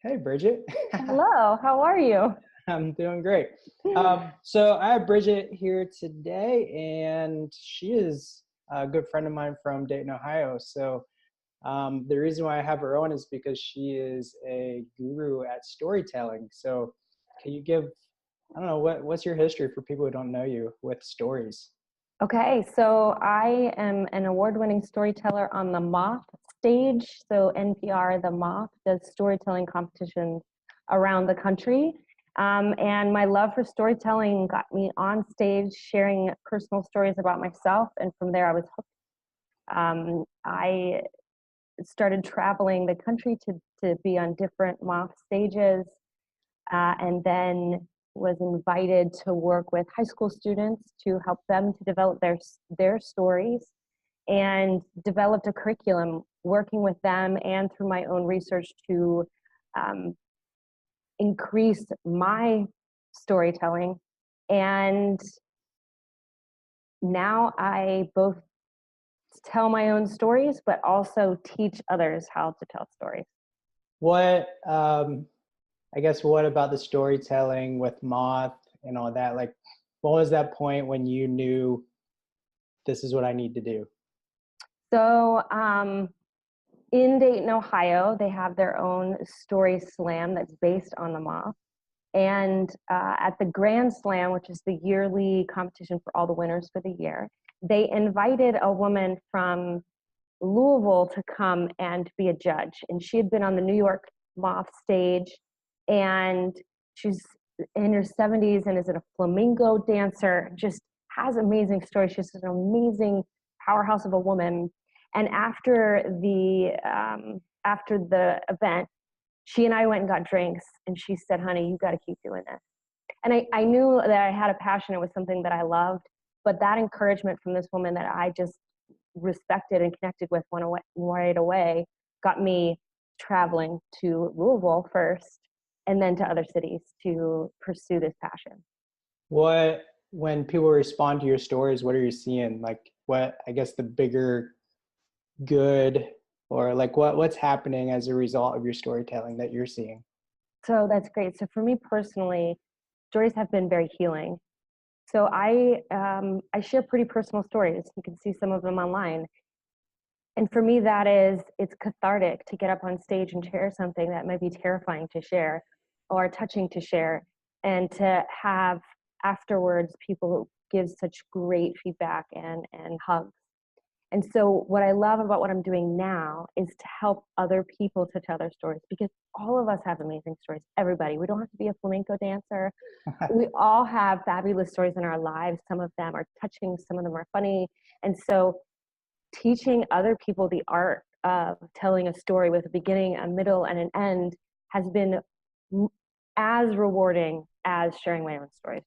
Hey, Bridget. Hello, how are you? I'm doing great. So I have Bridget here today, and she is a good friend of mine from Dayton, Ohio. So the reason why I have her on is because she is a guru at storytelling. So can you give, I don't know, what's your history for people who don't know you with stories? Okay, so I am an award-winning storyteller on the Moth stage. So NPR, the Moth, does storytelling competitions around the country. And my love for storytelling got me on stage sharing personal stories about myself. And from there, I was hooked. I started traveling the country to be on different Moth stages. And then was invited to work with high school students to help them to develop their stories, and developed a curriculum working with them and through my own research to um, increase my storytelling. And now I both tell my own stories but also teach others how to tell stories. What, I guess, what about the storytelling with Moth and all that? Like, what was that point when you knew this is what I need to do? So in Dayton, Ohio, they have their own story slam that's based on the Moth. And at the Grand Slam, which is the yearly competition for all the winners for the year, they invited a woman from Louisville to come and be a judge. And she had been on the New York Moth stage, and she's in her 70s and is a flamenco dancer, just has amazing stories. She's an amazing powerhouse of a woman. And after the event, she and I went and got drinks, and she said, "Honey, you got to keep doing this." And I knew that I had a passion. It was something that I loved, but that encouragement from this woman that I just respected and connected with right away got me traveling to Louisville first, and then to other cities to pursue this passion. When people respond to your stories, what are you seeing? Like, what, I guess, the bigger good, or like what's happening as a result of your storytelling that you're seeing? So that's great. So for me personally, stories have been very healing. So I share pretty personal stories. You can see some of them online. And for me, it's cathartic to get up on stage and share something that might be terrifying to share or touching to share, and to have afterwards people give such great feedback and hugs. And so what I love about what I'm doing now is to help other people to tell their stories, because all of us have amazing stories. Everybody. We don't have to be a flamenco dancer. We all have fabulous stories in our lives. Some of them are touching, some of them are funny. And so teaching other people the art of telling a story with a beginning, a middle, and an end has been as rewarding as sharing my own stories.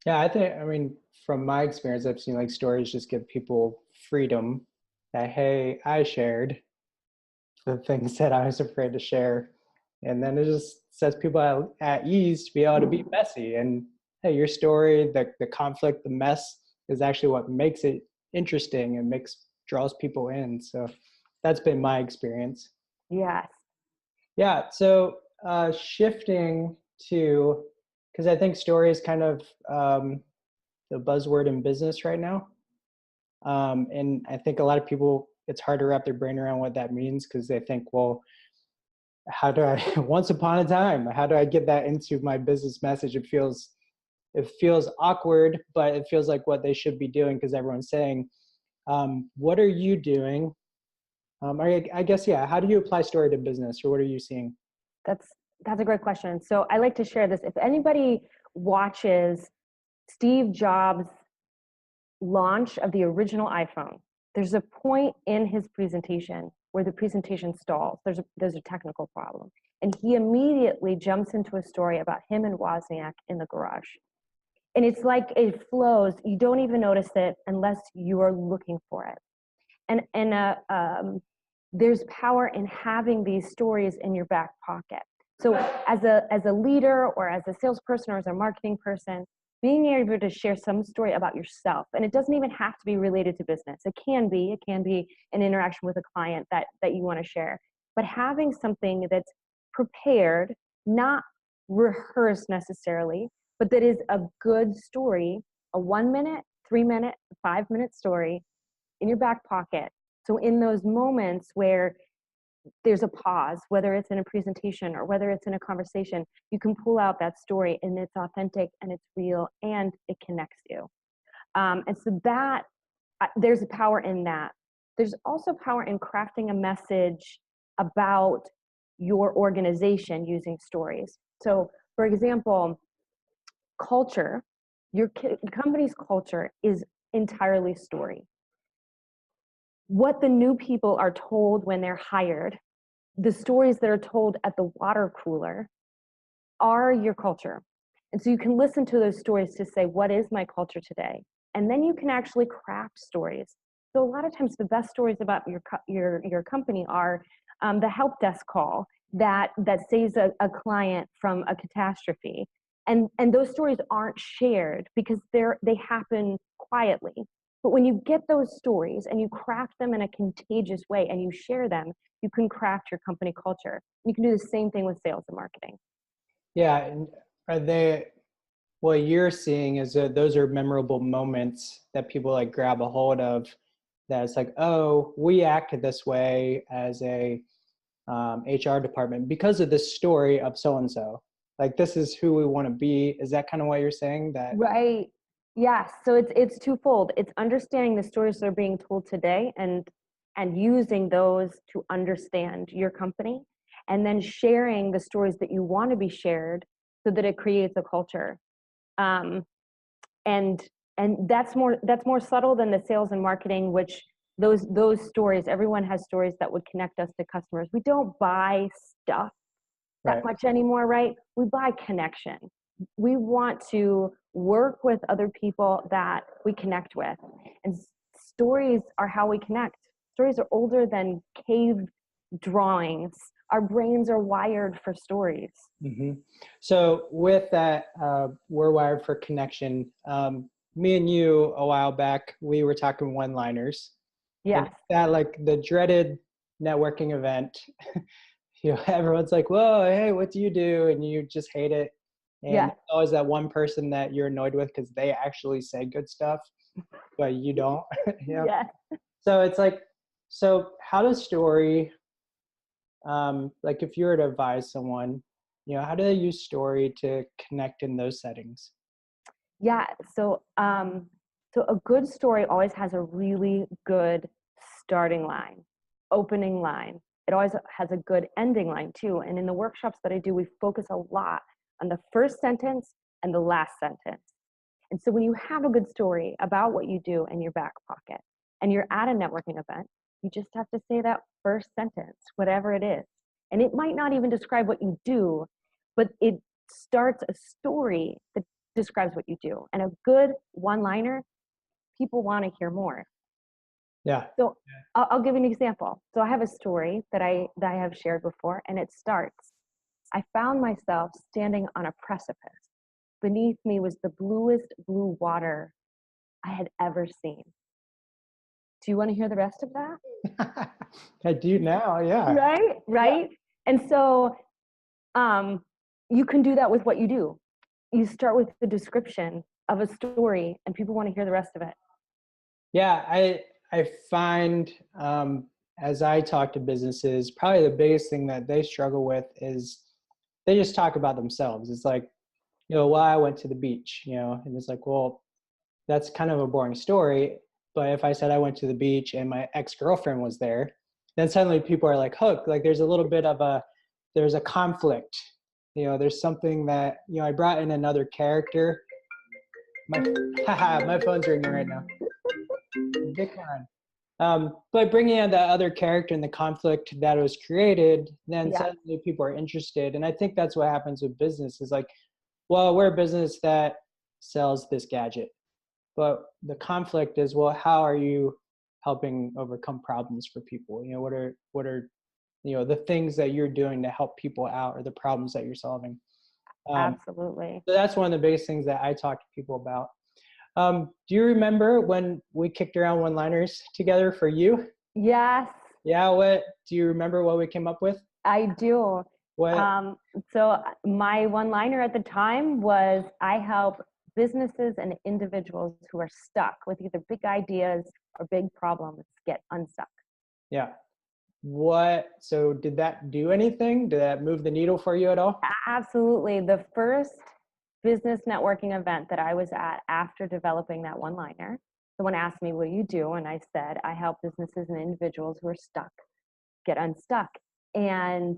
Yeah, I mean, from my experience, I've seen like stories just give people freedom that, hey, I shared the things that I was afraid to share. And then it just sets people at ease to be able to be messy. And hey, your story, the conflict, the mess is actually what makes it interesting and draws people in. So that's been my experience. Yes. Yeah. So shifting to, because I think story is kind of the buzzword in business right now. And I think a lot of people, it's hard to wrap their brain around what that means, because they think, well, how do I, once upon a time, how do I get that into my business message? It feels awkward, but it feels like what they should be doing because everyone's saying, what are you doing? I guess, yeah. How do you apply story to business, or what are you seeing? That's that's a great question. So I like to share this. If anybody watches Steve Jobs' launch of the original iPhone, there's a point in his presentation where the presentation stalls. There's a technical problem. And he immediately jumps into a story about him and Wozniak in the garage. And it's like it flows. You don't even notice it unless you are looking for it. And there's power in having these stories in your back pocket. So as a leader, or as a salesperson, or as a marketing person, being able to share some story about yourself, and it doesn't even have to be related to business. It can be an interaction with a client that you want to share, but having something that's prepared, not rehearsed necessarily, but that is a good story, a 1 minute, 3 minute, 5 minute story in your back pocket. So in those moments where there's a pause, whether it's in a presentation or whether it's in a conversation, you can pull out that story and it's authentic and it's real and it connects you. And so that there's a power in that. There's also power in crafting a message about your organization using stories. So, for example, culture, your company's culture is entirely story. What the new people are told when they're hired, the stories that are told at the water cooler are your culture. And so you can listen to those stories to say, what is my culture today? And then you can actually craft stories. So a lot of times the best stories about your company are the help desk call that saves a client from a catastrophe. And those stories aren't shared because they happen quietly. But when you get those stories and you craft them in a contagious way and you share them, you can craft your company culture. You can do the same thing with sales and marketing. Yeah. And are they, what you're seeing is that those are memorable moments that people like grab a hold of, that it's like, oh, we acted this way as a HR department because of this story of so-and-so. Like, this is who we want to be. Is that kind of what you're saying? That Right. Yes. So it's twofold. It's understanding the stories that are being told today and using those to understand your company, and then sharing the stories that you want to be shared so that it creates a culture. Um, and that's more subtle than the sales and marketing, which those stories, everyone has stories that would connect us to customers. We don't buy stuff that right. much anymore, right? We buy connection. We want to work with other people that we connect with. And stories are how we connect. Stories are older than cave drawings. Our brains are wired for stories. Mm-hmm. So with that, we're wired for connection. Me and you a while back, we were talking one-liners. And Yes. that, like the dreaded networking event, everyone's like, whoa, hey, what do you do? And you just hate it. And Yes. there's always that one person that you're annoyed with because they actually say good stuff, but you don't. Yes. So it's like, so how does story, like if you were to advise someone, how do they use story to connect in those settings? Yeah. So a good story always has a really good starting line, opening line. It always has a good ending line too. And in the workshops that I do, we focus a lot on the first sentence and the last sentence. And so when you have a good story about what you do in your back pocket and you're at a networking event, you just have to say that first sentence, whatever it is. And it might not even describe what you do, but it starts a story that describes what you do. And a good one-liner, people want to hear more. Yeah. So I'll give you an example. So I have a story that I have shared before, and it starts, I found myself standing on a precipice. Beneath me was the bluest blue water I had ever seen. Do you want to hear the rest of that? I do now. Yeah. Right? Right? And so you can do that with what you do. You start with the description of a story and people want to hear the rest of it. Yeah, I find as I talk to businesses, probably the biggest thing that they struggle with is they just talk about themselves. It's like, well, I went to the beach, and it's like, well, that's kind of a boring story. But if I said I went to the beach and my ex-girlfriend was there, then suddenly people are like hooked. Like there's a little bit of there's a conflict. There's something that, I brought in another character. My phone's ringing right now. Dick on. But bringing in that other character and the conflict that was created, then suddenly people are interested. And I think that's what happens with business is like, well, we're a business that sells this gadget. But the conflict is, well, how are you helping overcome problems for people? What are the things that you're doing to help people out, or the problems that you're solving? Absolutely. So that's one of the biggest things that I talk to people about. Do you remember when we kicked around one-liners together for you? Yes. Yeah, what do you remember what we came up with? I do. What? So my one-liner at the time was, I help businesses and individuals who are stuck with either big ideas or big problems get unstuck. Yeah. What? So did that do anything? Did that move the needle for you at all? Absolutely. The first business networking event that I was at after developing that one-liner, someone asked me, what do you do? And I said, I help businesses and individuals who are stuck get unstuck. And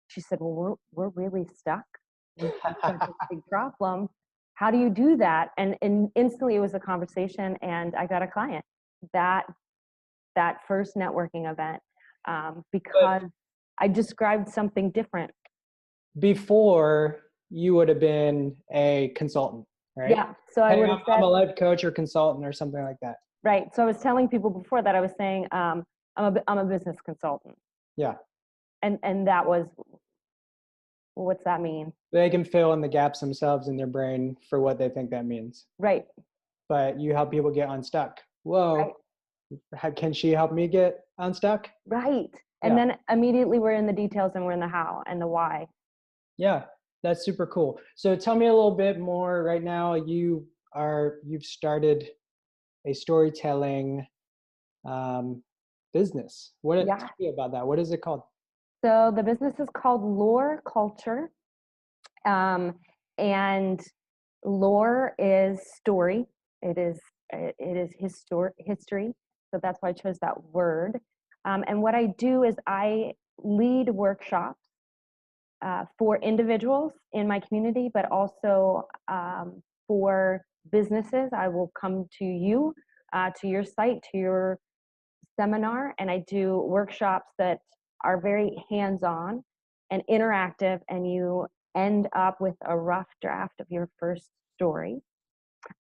she said, well, we're really stuck. We've got this big problem. How do you do that? And instantly it was a conversation, and I got a client that first networking event, because But I described something different. before, you would have been a consultant, right? Yeah. So I Hey, would have I'm said, a life coach or consultant or something like that. right. So I was telling people before that, I was saying, I'm a business consultant. Yeah. And that was, well, what's that mean? They can fill in the gaps themselves in their brain for what they think that means. Right. But you help people get unstuck. Right. Whoa. Can she help me get unstuck? Right. And Yeah. then immediately we're in the details, and we're in the how and the why. Yeah. That's super cool. So tell me a little bit more right now. You've started a storytelling um, business. Yeah. Tell me about that. What is it called? So the business is called Lore Culture. And lore is story. It is history. So that's why I chose that word. And what I do is I lead workshops for individuals in my community, but also for businesses. I will come to you, to your site, to your seminar, and I do workshops that are very hands-on and interactive, and you end up with a rough draft of your first story.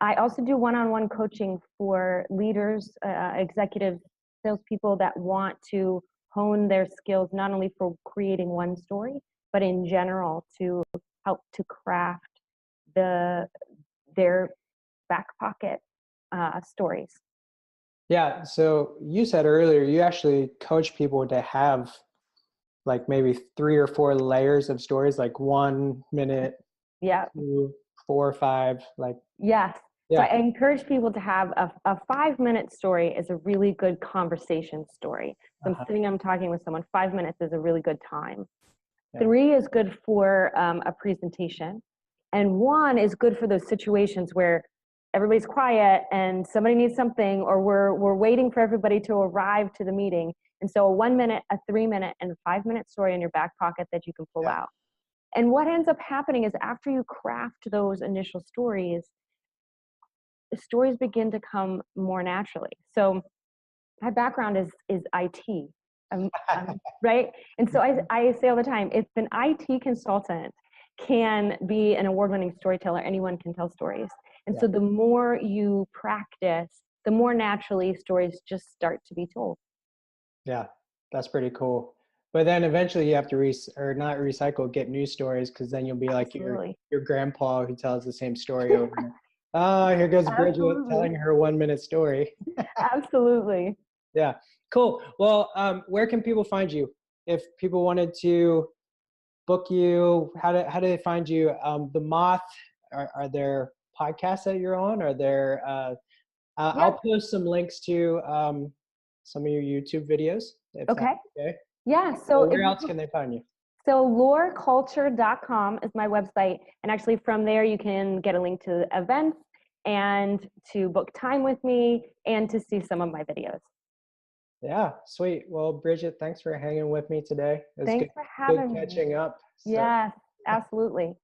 I also do one-on-one coaching for leaders, executives, salespeople that want to hone their skills, not only for creating one story, but in general to help to craft their back pocket stories. Yeah. So you said earlier you actually coach people to have like maybe 3 or 4 layers of stories, like 1 minute, Yeah. 2, 4, 5, like, Yes. So yeah. I encourage people to have a 5-minute story is a really good conversation story. So Uh-huh. I'm talking with someone, 5 minutes is a really good time. Yeah. 3 is good for a presentation. And 1 is good for those situations where everybody's quiet and somebody needs something, or we're waiting for everybody to arrive to the meeting. And so a 1 minute, a 3-minute, and a 5-minute story in your back pocket that you can pull Yeah. out. And what ends up happening is after you craft those initial stories, the stories begin to come more naturally. So my background is IT, right? And so I say all the time, if an IT consultant can be an award-winning storyteller, anyone can tell stories. And Yeah. so the more you practice, the more naturally stories just start to be told. Yeah. That's pretty cool. But then eventually you have to or not recycle, get new stories, because then you'll be like Absolutely. your grandpa who tells the same story over and over. Oh, here goes Bridget Absolutely. telling her 1 minute story. Absolutely. Yeah, cool. Well, where can people find you? If people wanted to book you, how do they find you? The Moth, are there podcasts that you're on? Are there, I'll Yep. post some links to some of your YouTube videos, if that's Okay. okay. Yeah. So So if where else you can they find you? So loreculture.com is my website. And actually from there, you can get a link to events and to book time with me and to see some of my videos. Yeah, sweet. Well, Bridget, thanks for hanging with me today. It was Thanks for good having me. catching up. So Yes, absolutely.